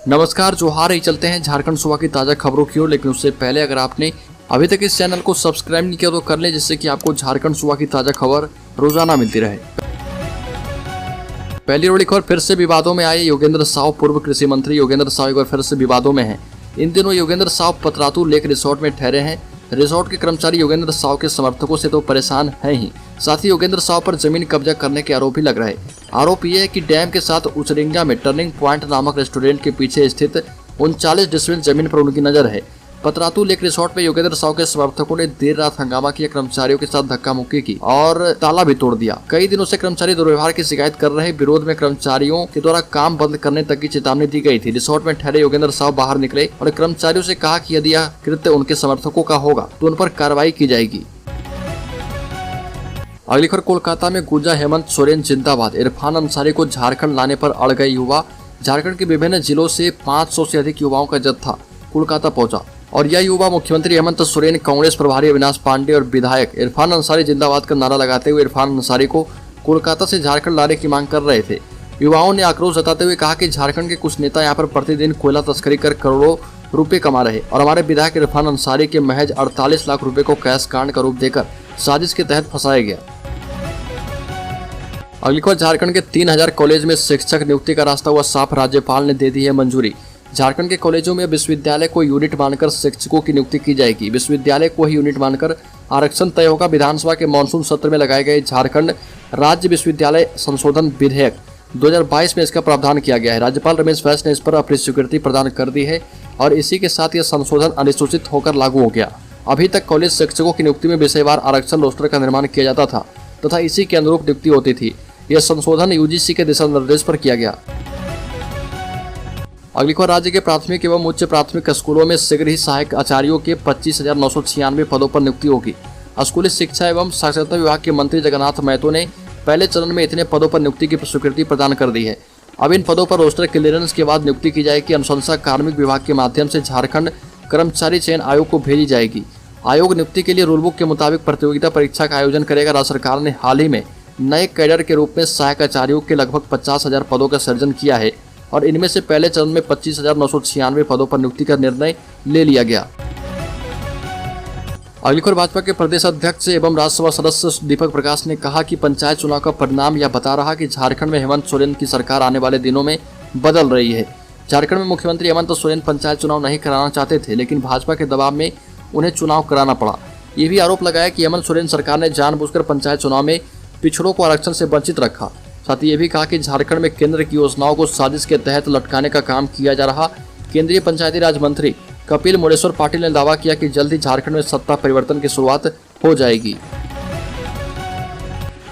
नमस्कार, जोहार। ही चलते हैं झारखंड सूबा की ताज़ा खबरों की ओर, लेकिन उससे पहले अगर आपने अभी तक इस चैनल को सब्सक्राइब नहीं किया तो कर लें, जिससे कि आपको झारखंड सूबा की ताज़ा खबर रोजाना मिलती रहे। पहली बड़ी खबर, फिर से विवादों में आए योगेंद्र साव। पूर्व कृषि मंत्री योगेंद्र साव एक बार फिर से विवादों में हैं। इन दिनों योगेंद्र साव पतरातू लेक रिसोर्ट में ठहरे हैं। रिसोर्ट के कर्मचारी योगेंद्र साव के समर्थकों से तो परेशान हैं ही, साथ ही योगेंद्र साव पर जमीन कब्जा करने के आरोप भी लग रहे। आरोप यह है कि डैम के साथ उचरिंगा में टर्निंग पॉइंट नामक रेस्टोरेंट के पीछे स्थित 39 डिसमिल जमीन पर उनकी नजर है। पतरातू लेक रिसोर्ट में योगेंद्र साव के समर्थकों ने देर रात हंगामा किया, कर्मचारियों के साथ धक्का मुक्की की और ताला भी तोड़ दिया। कई दिनों से कर्मचारी दुर्व्यवहार की शिकायत कर रहे। विरोध में कर्मचारियों के द्वारा काम बंद करने तक की चेतावनी दी गई थी। रिसोर्ट में ठहरे योगेंद्र साव बाहर निकले और कर्मचारियों से कहा कि यदि यह कृत्य उनके समर्थकों का होगा तो उन पर कार्रवाई की जाएगी। अगली खबर, कोलकाता में गूंजा हेमंत सोरेन जिंदाबाद। इरफान अंसारी को झारखंड लाने पर अड़ गए युवा। झारखंड के विभिन्न जिलों से 500 से अधिक युवाओं का जत्था कोलकाता पहुंचा और यह युवा मुख्यमंत्री हेमंत सोरेन, कांग्रेस प्रभारी अविनाश पांडे और विधायक इरफान अंसारी जिंदाबाद का नारा लगाते हुए इरफान अंसारी को कोलकाता से झारखंड लाने की मांग कर रहे थे। युवाओं ने आक्रोश जताते हुए कहा कि झारखंड के कुछ नेता यहां पर प्रतिदिन कोयला तस्करी कर करोड़ों रुपए कमा रहे और हमारे विधायक इरफान अंसारी के महज 48 लाख रुपए को कैश कांड का रूप देकर साजिश के तहत फंसाया गया। अगली खबर, झारखंड के 3000 कॉलेज में शिक्षक नियुक्ति का रास्ता हुआ साफ। राज्यपाल ने दे दी है मंजूरी। झारखंड के कॉलेजों में विश्वविद्यालय को यूनिट मानकर शिक्षकों की नियुक्ति की जाएगी। विश्वविद्यालय को ही यूनिट मानकर आरक्षण तय होगा। विधानसभा के मानसून सत्र में लगाए गए झारखंड राज्य विश्वविद्यालय संशोधन विधेयक 2022 में इसका प्रावधान किया गया है। राज्यपाल रमेश बैस ने इस पर अपनी स्वीकृति प्रदान कर दी है और इसी के साथ यह संशोधन अधिसूचित होकर लागू हो गया। अभी तक कॉलेज शिक्षकों की नियुक्ति में विषयवार आरक्षण रोस्टर का निर्माण किया जाता था तथा इसी के अनुरूप नियुक्ति होती थी। यह संशोधन यूजीसी के दिशा निर्देश पर किया गया। अगली खबर, राज्य के प्राथमिक एवं उच्च प्राथमिक स्कूलों में शीघ्र ही सहायक आचार्यों के 25,996 पदों पर नियुक्ति होगी। स्कूली शिक्षा एवं साक्षरता विभाग के मंत्री जगन्नाथ महतो ने पहले चरण में इतने पदों पर नियुक्ति की स्वीकृति प्रदान कर दी है। अब इन पदों पर रोस्टर क्लियरेंस के बाद नियुक्ति की जाएगी। अनुशंसा कार्मिक विभाग के माध्यम से झारखंड कर्मचारी चयन आयोग को भेजी जाएगी। आयोग नियुक्ति के लिए रूलबुक के मुताबिक प्रतियोगिता परीक्षा का आयोजन करेगा। राज्य सरकार ने हाल ही में नए कैडर के रूप में सहायक आचार्यों के लगभग 50,000 पदों का सृजन किया है और इनमें से पहले चरण में 25,996 पदों पर नियुक्ति का निर्णय ले लिया गया। अगली खबर, भाजपा के प्रदेश अध्यक्ष एवं राज्यसभा सदस्य दीपक प्रकाश ने कहा कि पंचायत चुनाव का परिणाम यह बता रहा कि झारखंड में हेमंत सोरेन की सरकार आने वाले दिनों में बदल रही है। झारखंड में मुख्यमंत्री हेमंत सोरेन पंचायत चुनाव नहीं कराना चाहते थे, लेकिन भाजपा के दबाव में उन्हें चुनाव कराना पड़ा। ये भी आरोप लगाया कि हेमंत सोरेन सरकार ने जानबूझकर पंचायत चुनाव में पिछड़ों को आरक्षण से वंचित रखा। साथ ही ये भी कहा कि झारखंड में केंद्र की योजनाओं को साजिश के तहत लटकाने का काम किया जा रहा। केंद्रीय पंचायती राज मंत्री कपिल मुडेश्वर पाटिल ने दावा किया कि जल्द ही झारखंड में सत्ता परिवर्तन की शुरुआत हो जाएगी।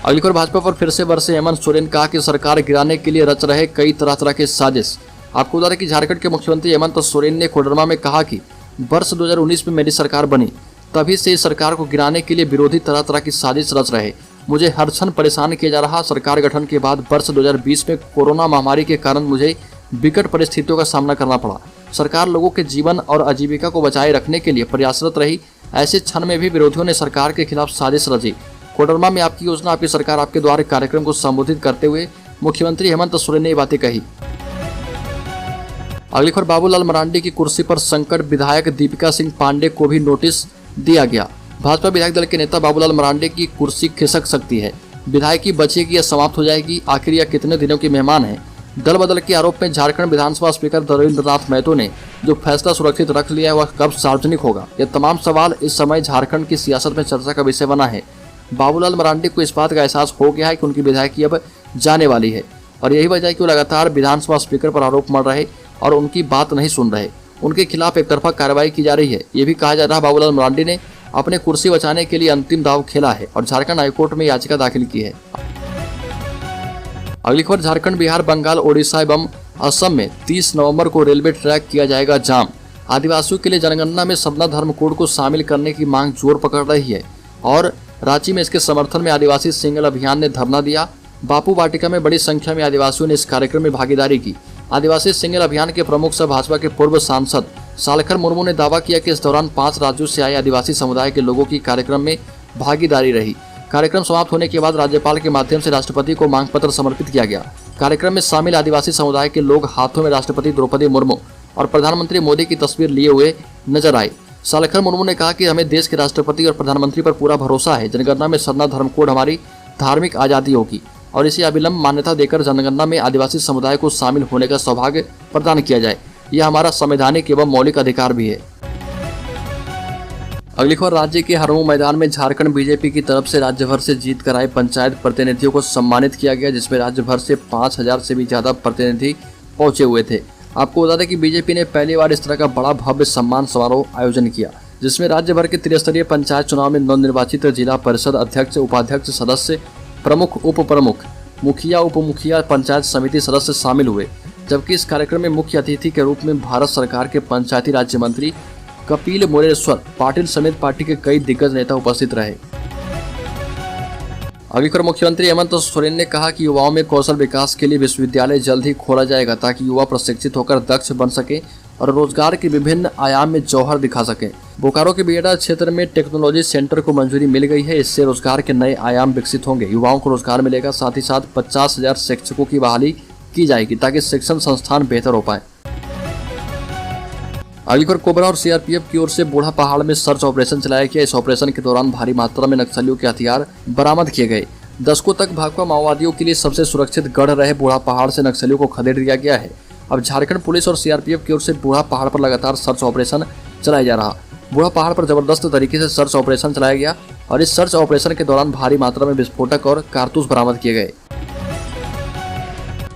अगली खबर, भाजपा पर फिर से बरसे हेमंत सोरेन। कहा कि सरकार गिराने के लिए रच रहे कई तरह के साजिश। आपको बता दें कि झारखंड के मुख्यमंत्री हेमंत सोरेन ने कोडरमा में कहा कि वर्ष 2019 में मेरी सरकार बनी, तभी से इस सरकार को गिराने के लिए विरोधी तरह की साजिश रच रहे। मुझे हर क्षण परेशान किया जा रहा। सरकार गठन के बाद वर्ष 2020 में कोरोना महामारी के कारण मुझे विकट परिस्थितियों का सामना करना पड़ा। सरकार लोगों के जीवन और आजीविका को बचाए रखने के लिए प्रयासरत रही। ऐसे क्षण में भी विरोधियों ने सरकार के खिलाफ साजिश रची। कोडरमा में आपकी योजना आपकी सरकार आपके द्वारा कार्यक्रम को संबोधित करते हुए मुख्यमंत्री हेमंत सोरेन ने ये बातें कही। अगली खबर, बाबूलाल मरांडी की कुर्सी पर संकट। विधायक दीपिका सिंह पांडे को भी नोटिस दिया गया। भाजपा विधायक दल के नेता बाबूलाल मरांडी की कुर्सी खिसक सकती है। विधायकी बचेगी या समाप्त हो जाएगी, आखिर यह कितने दिनों के मेहमान हैं। दल बदल के आरोप में झारखंड विधानसभा स्पीकर धीरेन्द्रनाथ महतो ने जो फैसला सुरक्षित रख लिया है वह कब सार्वजनिक होगा, यह तमाम सवाल इस समय झारखंड की सियासत में चर्चा का विषय बना है। बाबूलाल मरांडी को इस बात का एहसास हो गया है कि उनकी विधायकी अब जाने वाली है और यही वजह है कि वो लगातार विधानसभा स्पीकर पर आरोप मढ़ रहे और उनकी बात नहीं सुन रहे। उनके खिलाफ एक तरफा कार्रवाई की जा रही है। ये भी कहा जा रहा है बाबूलाल मरांडी ने अपने कुर्सी बचाने के लिए अंतिम दांव खेला है और झारखंड हाईकोर्ट में याचिका दाखिल की है। अगली खबर, झारखंड, बिहार, बंगाल, ओडिशा एवं असम में 30 नवंबर को रेलवे ट्रैक किया जाएगा जाम। आदिवासियों के लिए जनगणना में सतना धर्म कोड को शामिल करने की मांग जोर पकड़ रही है और रांची में इसके समर्थन में आदिवासी सिंगल अभियान ने धरना दिया। बापू वाटिका में बड़ी संख्या में आदिवासियों ने इस कार्यक्रम में भागीदारी की। आदिवासी सिंगल अभियान के प्रमुख सह भाजपा के पूर्व सांसद सालखर मुर्मू ने दावा किया कि इस दौरान 5 राज्यों से आए आदिवासी समुदाय के लोगों की कार्यक्रम में भागीदारी रही। कार्यक्रम समाप्त होने के बाद राज्यपाल के माध्यम से राष्ट्रपति को मांग पत्र समर्पित किया गया। कार्यक्रम में शामिल आदिवासी समुदाय के लोग हाथों में राष्ट्रपति द्रौपदी मुर्मू और प्रधानमंत्री मोदी की तस्वीर लिए हुए नजर आए। सालखर मुर्मू ने कहा कि हमें देश के राष्ट्रपति और प्रधानमंत्री पर पूरा भरोसा है। जनगणना में सरना धर्म कोड हमारी धार्मिक आजादी होगी और इसे अविलंब मान्यता देकर जनगणना में आदिवासी समुदाय को शामिल होने का सौभाग्य प्रदान किया जाए। यह हमारा संवैधानिक एवं मौलिक अधिकार भी है। अगली खबर, राज्य के हरमू मैदान में झारखंड बीजेपी की तरफ से राज्य भर से जीत कर आए पंचायत प्रतिनिधियों को सम्मानित किया गया, जिसमें राज्य भर से 5000 से भी ज्यादा प्रतिनिधि पहुंचे हुए थे। आपको बता दें कि बीजेपी ने पहली बार इस तरह का बड़ा भव्य सम्मान समारोह आयोजन किया, जिसमें राज्य भर के त्रिस्तरीय पंचायत चुनाव में नवनिर्वाचित जिला परिषद अध्यक्ष, उपाध्यक्ष, सदस्य, प्रमुख, उप प्रमुख, मुखिया, उप मुखिया, पंचायत समिति सदस्य शामिल हुए। जबकि इस कार्यक्रम में मुख्य अतिथि के रूप में भारत सरकार के पंचायती राज्य मंत्री कपिल मोरेश्वर पाटिल समेत पार्टी के कई दिग्गज नेता उपस्थित रहे। अगली खबर, मुख्यमंत्री हेमंत सोरेन ने कहा कि युवाओं में कौशल विकास के लिए विश्वविद्यालय जल्द ही खोला जाएगा, ताकि युवा प्रशिक्षित होकर दक्ष बन सके और रोजगार के विभिन्न आयाम में जौहर दिखा सके। बोकारो के बियडा क्षेत्र में टेक्नोलॉजी सेंटर को मंजूरी मिल गई है। इससे रोजगार के नए आयाम विकसित होंगे, युवाओं को रोजगार मिलेगा। साथ ही साथ 50,000 शिक्षकों की बहाली की जाएगी, ताकि शिक्षण संस्थान बेहतर हो पाए। अगली खबर, कोबरा और सीआरपीएफ की ओर से बूढ़ा पहाड़ में सर्च ऑपरेशन चलाया गया। इस ऑपरेशन के दौरान भारी मात्रा में नक्सलियों के हथियार बरामद किए गए। दशकों तक भाकपा माओवादियों के लिए सबसे सुरक्षित गढ़ रहे बूढ़ा पहाड़ से नक्सलियों को खदेड़ दिया गया है। अब झारखंड पुलिस और सीआरपीएफ की ओर से बूढ़ा पहाड़ पर लगातार सर्च ऑपरेशन चलाया जा रहा। बूढ़ा पहाड़ पर जबरदस्त तरीके से सर्च ऑपरेशन चलाया गया और इस सर्च ऑपरेशन के दौरान भारी मात्रा में विस्फोटक और कारतूस बरामद किए गए।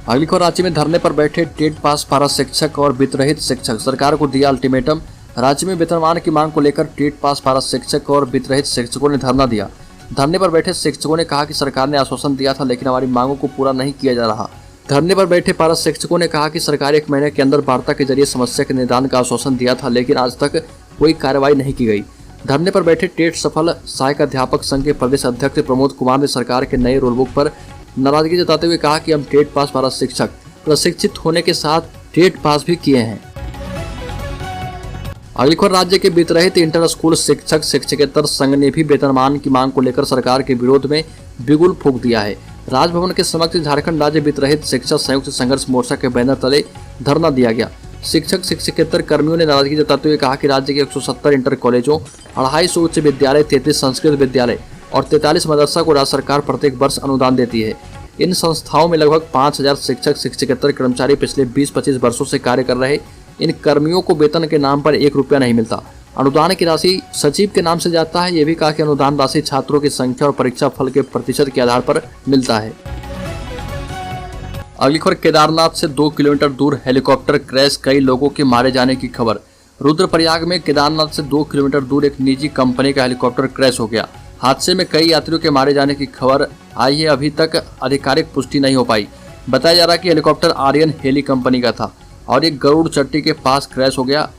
अगली खबर, राज्य में धरने पर बैठे टेट पास पारा शिक्षक और वित्तरहित शिक्षक, सरकार को दिया अल्टीमेटम। राज्य में वेतनमान की मांग को लेकर टेट पास पारा शिक्षक और वित्तरहित शिक्षकों ने धरना दिया। धरने पर बैठे शिक्षकों ने कहा कि सरकार ने आश्वासन दिया था, लेकिन हमारी मांगों को पूरा नहीं किया जा रहा। धरने पर बैठे पारा शिक्षकों ने कहा कि सरकार 1 महीने के अंदर वार्ता के जरिए समस्या के निदान का आश्वासन दिया था, लेकिन आज तक कोई कार्रवाई नहीं की गई। धरने पर बैठे टेट सफल सहायक अध्यापक संघ के प्रदेश अध्यक्ष प्रमोद कुमार ने सरकार के नए रूल बुक पर नाराजगी जताते हुए कहा कि हम टेट पास पारा शिक्षक प्रशिक्षित होने के साथ टेट पास भी किए हैं। अगली खबर, राज्य के वित्तरहित इंटर स्कूल शिक्षक शिक्षकेतर संघ ने भी वेतनमान की मांग को लेकर सरकार के विरोध में बिगुल फूंक दिया है। राजभवन के समक्ष झारखंड राज्य वित्तरहित शिक्षक संयुक्त संघर्ष मोर्चा के बैनर तले धरना दिया गया। शिक्षक शिक्षकेतर कर्मियों ने नाराजगी जताते हुए कहा कि राज्य के 170 इंटर कॉलेजों, 250 उच्च विद्यालय, 33 संस्कृत विद्यालय और 43 मदरसा को राज्य सरकार प्रत्येक वर्ष अनुदान देती है। इन संस्थाओं में लगभग 5000 शिक्षक शिक्षकेतर कर्मचारी पिछले 20-25 वर्षों से कार्य कर रहे। इन कर्मियों को वेतन के नाम पर 1 रुपया नहीं मिलता। अनुदान की राशि सचिव के नाम से जाता है। ये भी कहा कि अनुदान राशि छात्रों की संख्या और परीक्षा फल के प्रतिशत के आधार पर मिलता है। अगली खबर, केदारनाथ से 2 किलोमीटर दूर हेलीकॉप्टर क्रैश, कई लोगों के मारे जाने की खबर। रुद्रप्रयाग में केदारनाथ से 2 किलोमीटर दूर एक निजी कंपनी का हेलीकॉप्टर क्रैश हो गया। हादसे में कई यात्रियों के मारे जाने की खबर आई है। अभी तक आधिकारिक पुष्टि नहीं हो पाई। बताया जा रहा है कि हेलीकॉप्टर आर्यन हेली कंपनी का था और एक गरुड़ चट्टी के पास क्रैश हो गया।